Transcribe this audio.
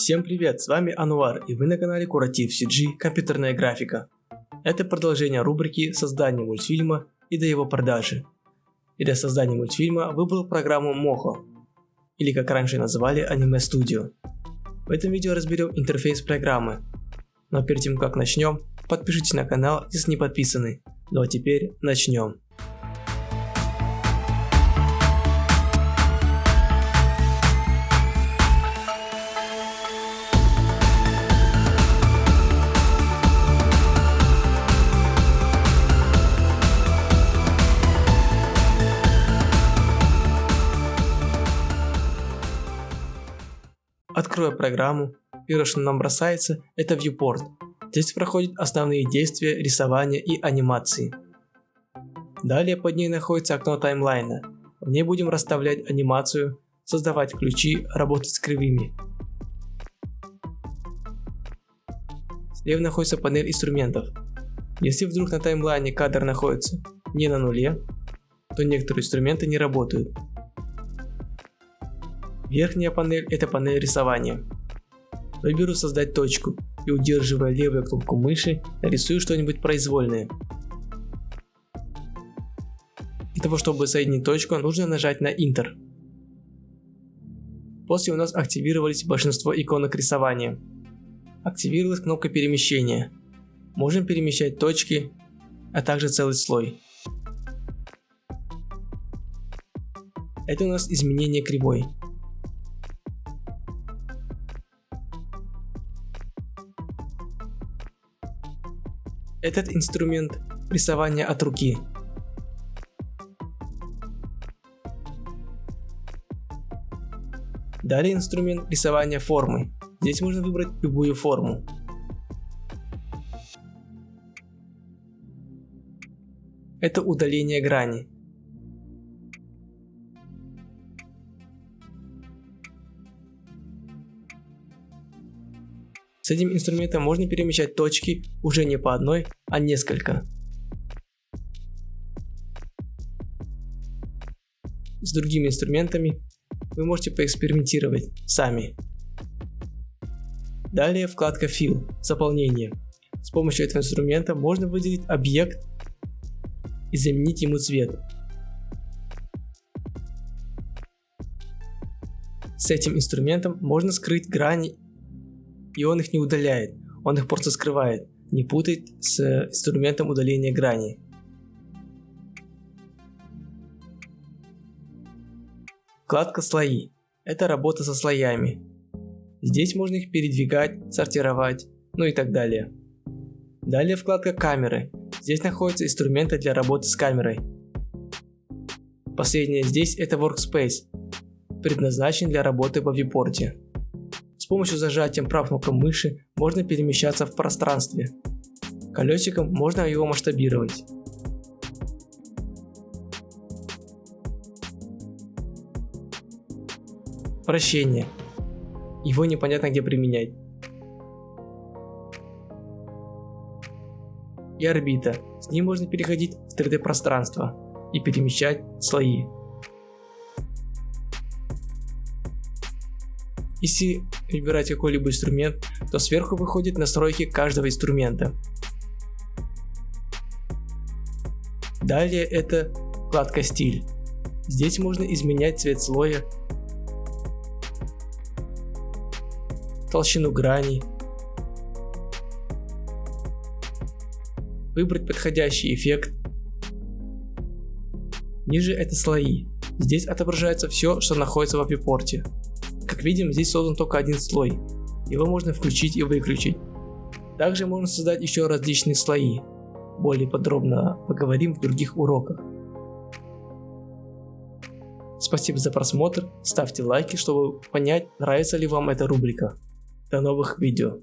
Всем привет, с вами Ануар, и вы на канале Куратив CG Компьютерная графика. Это продолжение рубрики создания мультфильма и до его продажи. И для создания мультфильма выбрал программу Moho, или как раньше называли Anime Studio. В этом видео разберем интерфейс программы. Но перед тем как начнем, подпишитесь на канал, если не подписаны. Ну а теперь начнем. Открою программу, первое, что нам бросается, это Viewport. Здесь проходят основные действия рисования и анимации. Далее под ней находится окно таймлайна. В ней будем расставлять анимацию, создавать ключи, работать с кривыми. Слева находится панель инструментов. Если вдруг на таймлайне кадр находится не на нуле, то некоторые инструменты не работают. Верхняя панель – это панель рисования. Выберу создать точку и, удерживая левую кнопку мыши, нарисую что-нибудь произвольное. Для того, чтобы соединить точку, нужно нажать на Enter. После у нас активировались большинство иконок рисования. Активировалась кнопка перемещения. Можем перемещать точки, а также целый слой. Это у нас изменение кривой. Этот инструмент – рисование от руки. Далее инструмент рисования формы. Здесь можно выбрать любую форму. Это удаление грани. С этим инструментом можно перемещать точки уже не по одной, а несколько. С другими инструментами вы можете поэкспериментировать сами. Далее вкладка Fill – заполнение. С помощью этого инструмента можно выделить объект и заменить ему цвет. С этим инструментом можно скрыть грани, и он их не удаляет, он их просто скрывает. Не путать с инструментом удаления грани. Вкладка «Слои» – это работа со слоями. Здесь можно их передвигать, сортировать, ну и так далее. Далее вкладка «Камеры». Здесь находятся инструменты для работы с камерой. Последнее здесь – это Workspace, предназначен для работы во вьюпорте. С помощью зажатия правой кнопкой мыши можно перемещаться в пространстве. Колесиком можно его масштабировать. Вращение. Его непонятно где применять. И орбита. С ним можно переходить в 3D пространство и перемещать слои. Если выбирать какой-либо инструмент, то сверху выходят настройки каждого инструмента. Далее это вкладка «Стиль». Здесь можно изменять цвет слоя, толщину граней, выбрать подходящий эффект. Ниже это слои. Здесь отображается все, что находится в вьюпорте. Как видим, здесь создан только один слой. Его можно включить и выключить. Также можно создать еще различные слои. Более подробно поговорим в других уроках. Спасибо за просмотр, ставьте лайки, чтобы понять, нравится ли вам эта рубрика. До новых видео.